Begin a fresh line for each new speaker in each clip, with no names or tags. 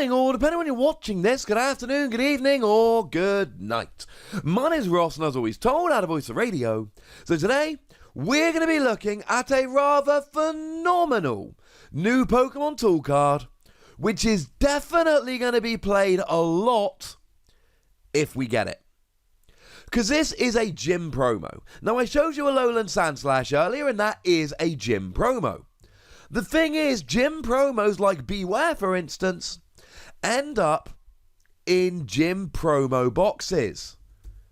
morning, or depending on when you're watching this, good afternoon, good evening, or good night. My name's Ross, and as always told, out of Voice of Radio. So today, we're going to be looking at a rather phenomenal new Pokemon tool card, which is definitely going to be played a lot if we get it. Because this is a gym promo. Now, I showed you a Lowland Sandslash earlier, and that is a gym promo. The thing is, gym promos like Beware, for instance, end up in gym promo boxes.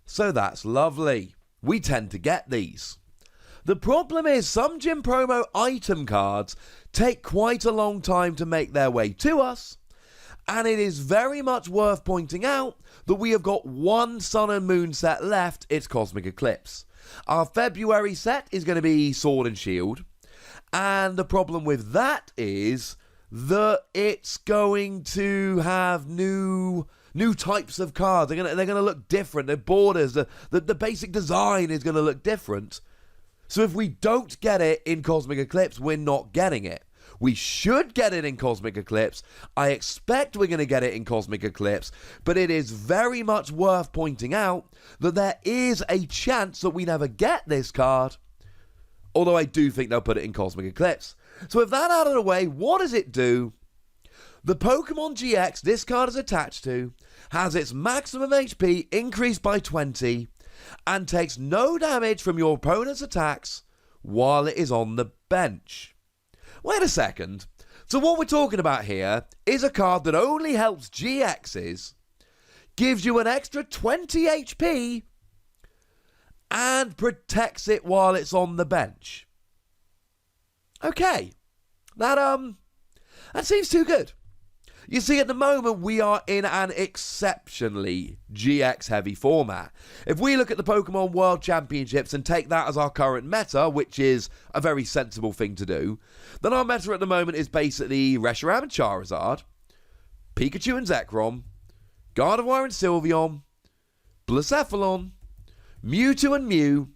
So that's lovely. We tend to get these. The problem is some gym promo item cards take quite a long time to make their way to us, and it is very much worth pointing out that we have got one Sun and Moon set left. It's Cosmic Eclipse. Our February set is going to be Sword and Shield. And the problem with that is that it's going to have new types of cards. They're going to look different. Their borders, the basic design is going to look different. So if we don't get it in Cosmic Eclipse, we're not getting it. We should get it in Cosmic Eclipse. I expect we're going to get it in Cosmic Eclipse, but it is very much worth pointing out that there is a chance that we never get this card. Although I do think they'll put it in Cosmic Eclipse. So with that out of the way, what does it do? The Pokemon GX this card is attached to has its maximum HP increased by 20 and takes no damage from your opponent's attacks while it is on the bench. Wait a second. So what we're talking about here is a card that only helps GXs, gives you an extra 20 HP, and protects it while it's on the bench. Okay. That seems too good. You see, at the moment, we are in an exceptionally GX-heavy format. If we look at the Pokemon World Championships and take that as our current meta, which is a very sensible thing to do, then our meta at the moment is basically Reshiram and Charizard, Pikachu and Zekrom, Gardevoir and Sylveon, Blacephalon, Mewtwo and Mew,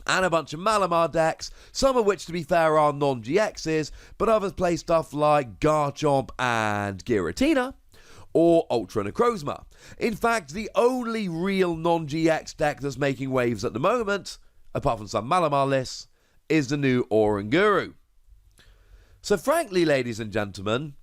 and a bunch of Malamar decks, some of which, to be fair, are non-GXs, but others play stuff like Garchomp and Giratina, or Ultra Necrozma. In fact, the only real non-GX deck that's making waves at the moment, apart from some Malamar lists, is the new Oranguru. So frankly, ladies and gentlemen,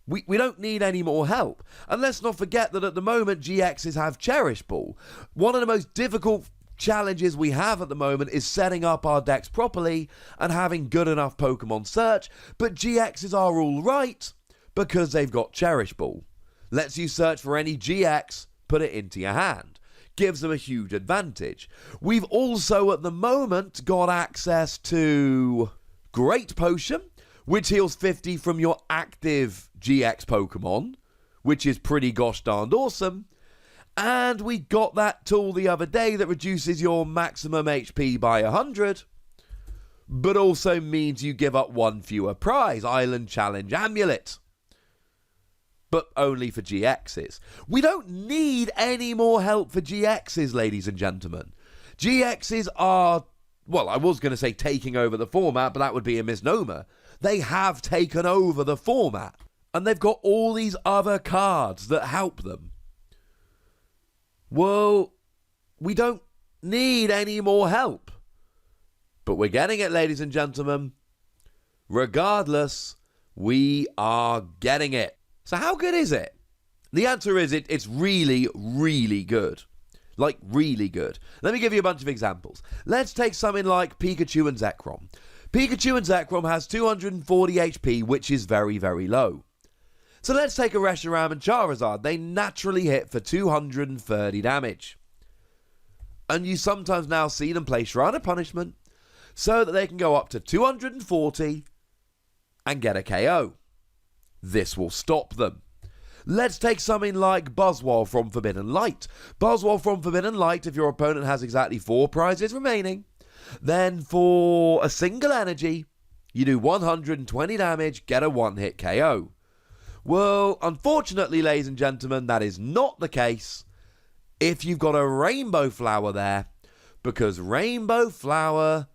we don't need any more help. And let's not forget that at the moment, GXs have Cherish Ball. One of the most difficult challenges we have at the moment is setting up our decks properly and having good enough Pokemon search, but GXs are all right because they've got Cherish Ball. Lets you search for any GX, put it into your hand. Gives them a huge advantage. We've also at the moment got access to Great Potion, which heals 50 from your active GX Pokemon, which is pretty gosh darned awesome. And we got that tool the other day that reduces your maximum HP by 100, but also means you give up one fewer prize, Island Challenge Amulet. But only for GXs. We don't need any more help for GXs, ladies and gentlemen. GXs are, well, I was going to say taking over the format, but that would be a misnomer. They have taken over the format, and they've got all these other cards that help them. Well, we don't need any more help. But we're getting it, ladies and gentlemen. Regardless, we are getting it. So how good is it? The answer is it's really, really good. Like, really good. Let me give you a bunch of examples. Let's take something like Pikachu and Zekrom. Pikachu and Zekrom has 240 HP, which is very, very low. So let's take a Reshiram and Charizard. They naturally hit for 230 damage. And you sometimes now see them play Shrine of Punishment so that they can go up to 240 and get a KO. This will stop them. Let's take something like Buzzwole from Forbidden Light. Buzzwole from Forbidden Light, if your opponent has exactly 4 prizes remaining, then for a single energy, you do 120 damage, get a one-hit KO. Well, unfortunately, ladies and gentlemen, that is not the case if you've got a Rainbow Flower there, because Rainbow Flower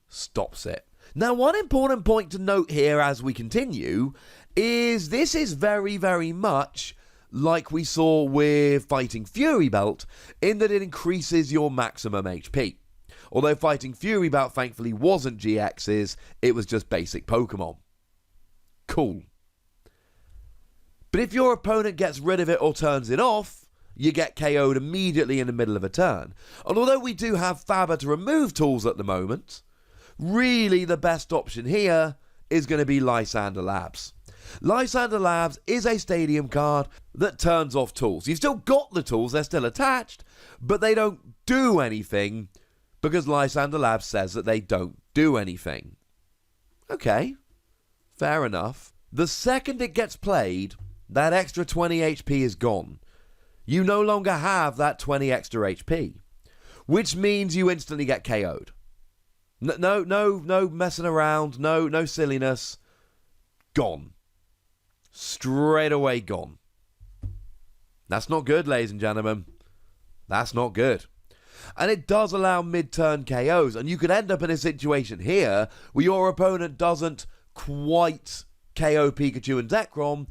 stops it. Now, one important point to note here as we continue is this is very, very much like we saw with Fighting Fury Belt, in that it increases your maximum HP. Although Fighting Fury Belt thankfully wasn't GX's, it was just basic Pokemon. Cool. But if your opponent gets rid of it or turns it off, you get KO'd immediately in the middle of a turn. And although we do have Faber to remove tools at the moment, really the best option here is going to be Lysander Labs. Lysander Labs is a stadium card that turns off tools. You've still got the tools, they're still attached, but they don't do anything because Lysander Labs says that they don't do anything. Okay, fair enough. The second it gets played, that extra 20 HP is gone. You no longer have that 20 extra HP, which means you instantly get KO'd. No messing around, no silliness. Gone. Straight away gone. That's not good, ladies and gentlemen. That's not good. And it does allow mid-turn KOs, and you could end up in a situation here where your opponent doesn't quite KO Pikachu and Zekrom,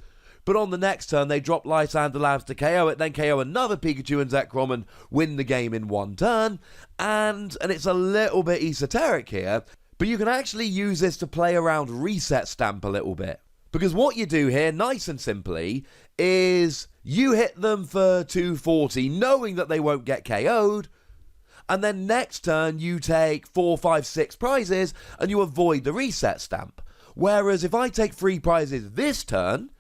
but on the next turn they drop Lysander Labs to KO it, then KO another Pikachu and Zekrom and win the game in one turn. And it's a little bit esoteric here, but you can actually use this to play around Reset Stamp a little bit. Because what you do here, nice and simply, is you hit them for 240 knowing that they won't get KO'd, and then next turn you take 4, 5, 6 prizes and you avoid the Reset Stamp. Whereas if I take 3 prizes this turn,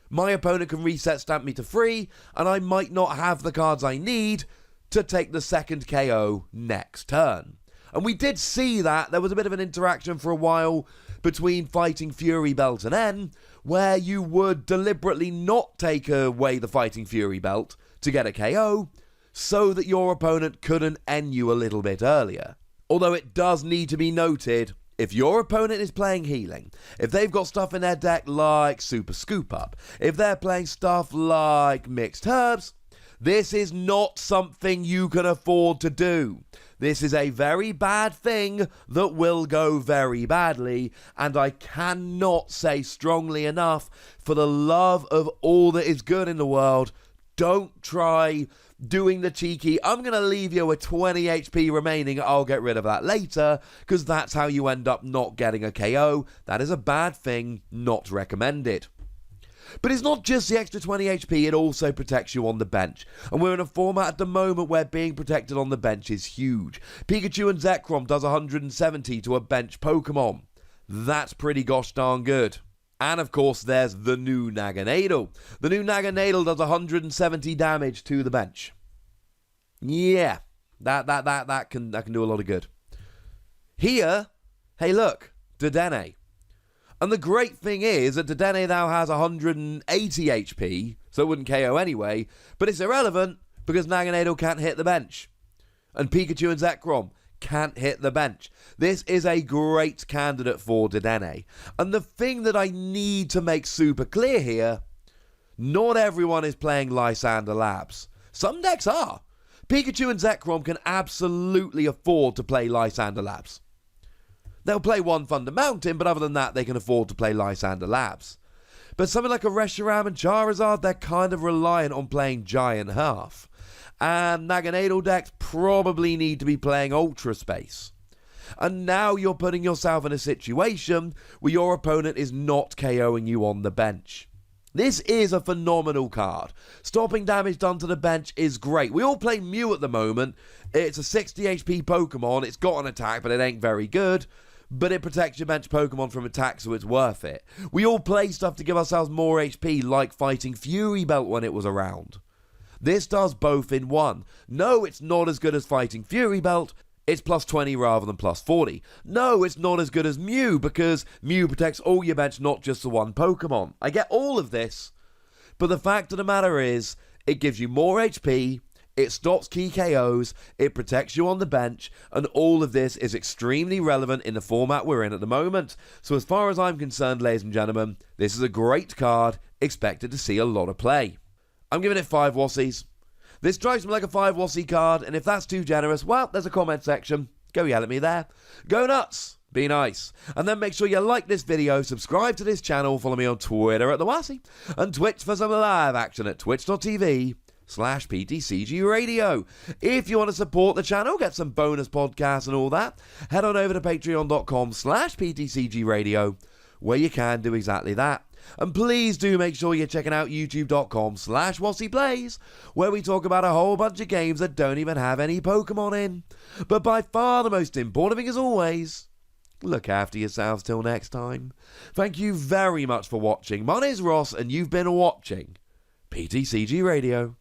my opponent can Reset Stamp me to 3, and I might not have the cards I need to take the second KO next turn. And we did see that. There was a bit of an interaction for a while between Fighting Fury Belt and N, where you would deliberately not take away the Fighting Fury Belt to get a KO, so that your opponent couldn't N you a little bit earlier. Although it does need to be noted, if your opponent is playing healing, if they've got stuff in their deck like Super Scoop Up, if they're playing stuff like Mixed Herbs, this is not something you can afford to do. This is a very bad thing that will go very badly, and I cannot say strongly enough, for the love of all that is good in the world, don't try doing the cheeky, I'm going to leave you with 20 HP remaining, I'll get rid of that later, because that's how you end up not getting a KO. That is a bad thing, not recommended. But it's not just the extra 20 HP, it also protects you on the bench. And we're in a format at the moment where being protected on the bench is huge. Pikachu and Zekrom does 170 to a bench Pokemon. That's pretty gosh darn good. And of course there's the new Naganadel. The new Naganadel does 170 damage to the bench. Yeah, that can do a lot of good. Here, hey look, Dedenne. And the great thing is that Dedenne now has 180 HP, so it wouldn't KO anyway, but it's irrelevant because Naganadel can't hit the bench. And Pikachu and Zekrom can't hit the bench. This is a great candidate for Dedenne. And the thing that I need to make super clear here, not everyone is playing Lysander Labs. Some decks are. Pikachu and Zekrom can absolutely afford to play Lysander Labs. They'll play one Thunder Mountain, but other than that, they can afford to play Lysander Labs. But something like a Reshiram and Charizard, they're kind of reliant on playing Giant Half. And Naganadel decks probably need to be playing Ultra Space. And now you're putting yourself in a situation where your opponent is not KOing you on the bench. This is a phenomenal card. Stopping damage done to the bench is great. We all play Mew at the moment. It's a 60 HP Pokemon. It's got an attack, but it ain't very good. But it protects your bench Pokemon from attack, so it's worth it. We all play stuff to give ourselves more HP, like Fighting Fury Belt when it was around. This does both in one. No, it's not as good as Fighting Fury Belt. It's plus 20 rather than plus 40. No, it's not as good as Mew, because Mew protects all your bench, not just the one Pokemon. I get all of this, but the fact of the matter is, it gives you more HP, it stops key KOs, it protects you on the bench, and all of this is extremely relevant in the format we're in at the moment. So as far as I'm concerned, ladies and gentlemen, this is a great card, expected to see a lot of play. I'm giving it 5 Wassies. This strikes me like a 5 Wassie card, and if that's too generous, well, there's a comment section. Go yell at me there. Go nuts! Be nice. And then make sure you like this video, subscribe to this channel, follow me on Twitter at The Wassy, and Twitch for some live action at twitch.tv/PTCGRadio. If you want to support the channel, get some bonus podcasts and all that, head on over to patreon.com/PTCGRadio, where you can do exactly that. And please do make sure you're checking out youtube.com/WassyPlays, where we talk about a whole bunch of games that don't even have any Pokemon in. But by far the most important thing, as always, look after yourselves till next time. Thank you very much for watching. My name's Ross, and you've been watching PTCG Radio.